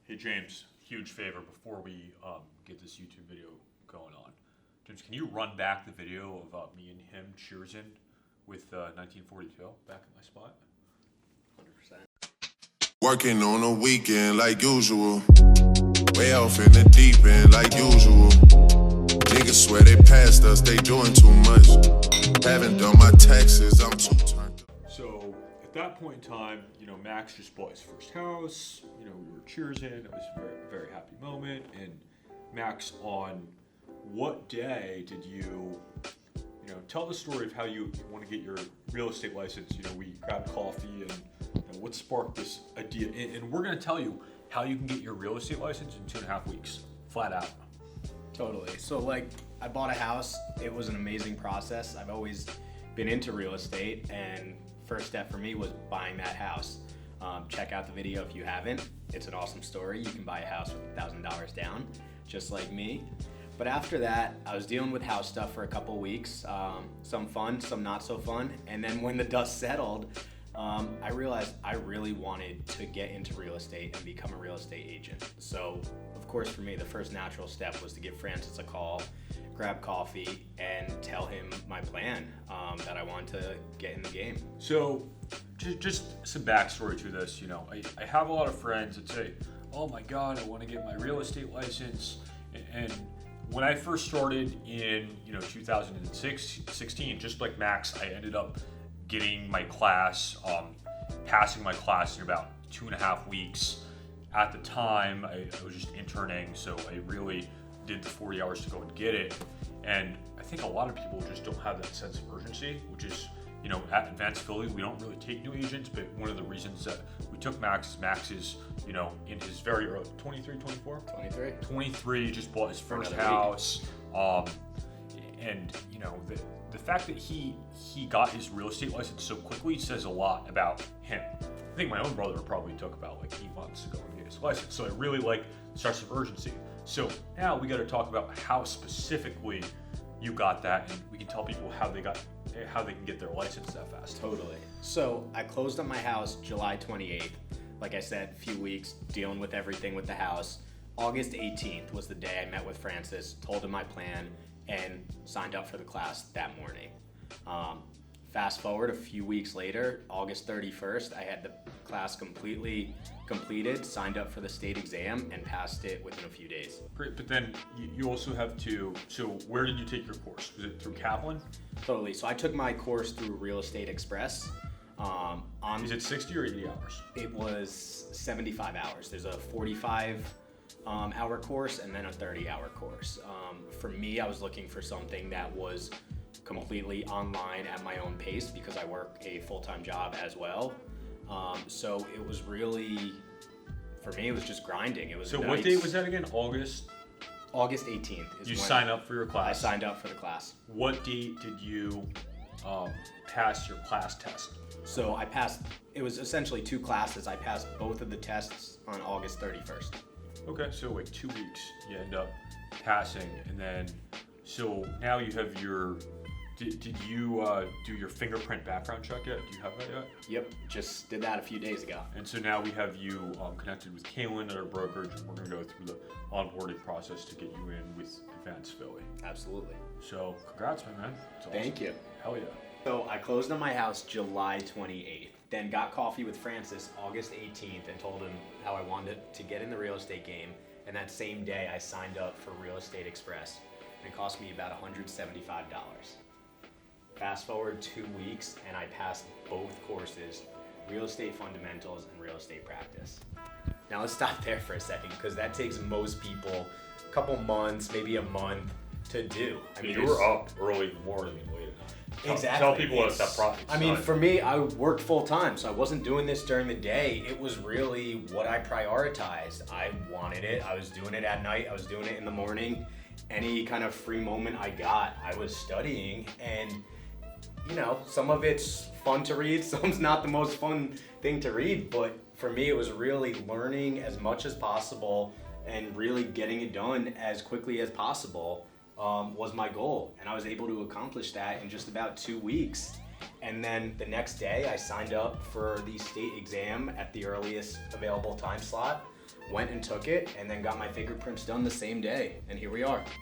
Hey James, huge favor before we get this YouTube video going on. James, can you run back the video of me and him cheersing with 1942 back in my spot? 100%. Working on a weekend like usual. Way off in the deep end like usual. Niggas swear they passed us, they doing too much. Haven't done my taxes, I'm too turned up. So at that point in time, Max just bought his first house. We were cheersing. It was a very, very happy moment. And Max, on what day did you tell the story of how you want to get your real estate license? We grabbed coffee and what sparked this idea. And we're going to tell you how you can get your real estate license in 2.5 weeks, flat out. Totally. So I bought a house. It was an amazing process. I've always been into real estate, and first step for me was buying that house. Check out the video if you haven't. It's an awesome story. You can buy a house with $1,000 down, just like me. But after that, I was dealing with house stuff for a couple weeks. Some fun, some not so fun. And then when the dust settled, I realized I really wanted to get into real estate and become a real estate agent. So, of course, for me, the first natural step was to give Francis a call, grab coffee, and tell him my plan, that I wanted to get in the game. So, just some backstory to this. I have a lot of friends that say, "Oh my God, I want to get my real estate license." And when I first started in 2016, just like Max, I ended up getting my class, passing my class in about 2.5 weeks. At the time, I was just interning, so I really did the 40 hours to go and get it. And I think a lot of people just don't have that sense of urgency, which is, at Advanced Philly, we don't really take new agents, but one of the reasons that we took Max is, in his very early, 23, 24? 23, just bought his first house. And, the fact that he got his real estate license so quickly says a lot about him. I think my own brother probably took about 8 months to go and get his license. So I really like the sense of urgency. So now we got to talk about how specifically you got that, and we can tell people how they can get their license that fast. Totally. So I closed on my house July 28th. Like I said, a few weeks dealing with everything with the house. August 18th was the day I met with Francis, told him my plan, and signed up for the class that morning. Fast forward a few weeks later, August 31st, I had the class completely completed, signed up for the state exam, and passed it within a few days. Great, but then you also have to, so where did you take your course? Was it through Kaplan? Totally, so I took my course through Real Estate Express. Is it 60 or 80 hours? It was 75 hours. There's a 45 hour course and then a 30-hour course. For me, I was looking for something that was completely online at my own pace because I work a full-time job as well. So it was really, for me, it was just grinding. It was So nights. What date was that again? August 18th is You when signed up for your class. I signed up for the class. What date did you pass your class test? So I passed, it was essentially 2 classes. I passed both of the tests on August 31st. Okay, so 2 weeks you end up passing, and then so now you have your. Did you do your fingerprint background check yet? Do you have that yet? Yep, just did that a few days ago. And so now we have you connected with Kaylin at our brokerage, and we're going to go through the onboarding process to get you in with Advanced Philly. Absolutely. So congrats, my man. It's awesome. Thank you. Hell yeah. So I closed on my house July 28th, then got coffee with Francis August 18th and told him how I wanted to get in the real estate game. And that same day I signed up for Real Estate Express. And it cost me about $175. Fast forward 2 weeks and I passed both courses, Real Estate Fundamentals and Real Estate Practice. Now let's stop there for a second because that takes most people a couple months, maybe a month to do. You were up early in the morning and late at night. Exactly. Tell people what that process. For me, I worked full time, so I wasn't doing this during the day. It was really what I prioritized. I wanted it. I was doing it at night. I was doing it in the morning. Any kind of free moment I got, I was studying. And, some of it's fun to read. Some's not the most fun thing to read. But for me, it was really learning as much as possible and really getting it done as quickly as possible. Was my goal, and I was able to accomplish that in just about 2 weeks. And then the next day I signed up for the state exam at the earliest available time slot. went and took it, and then got my fingerprints done the same day, and here we are.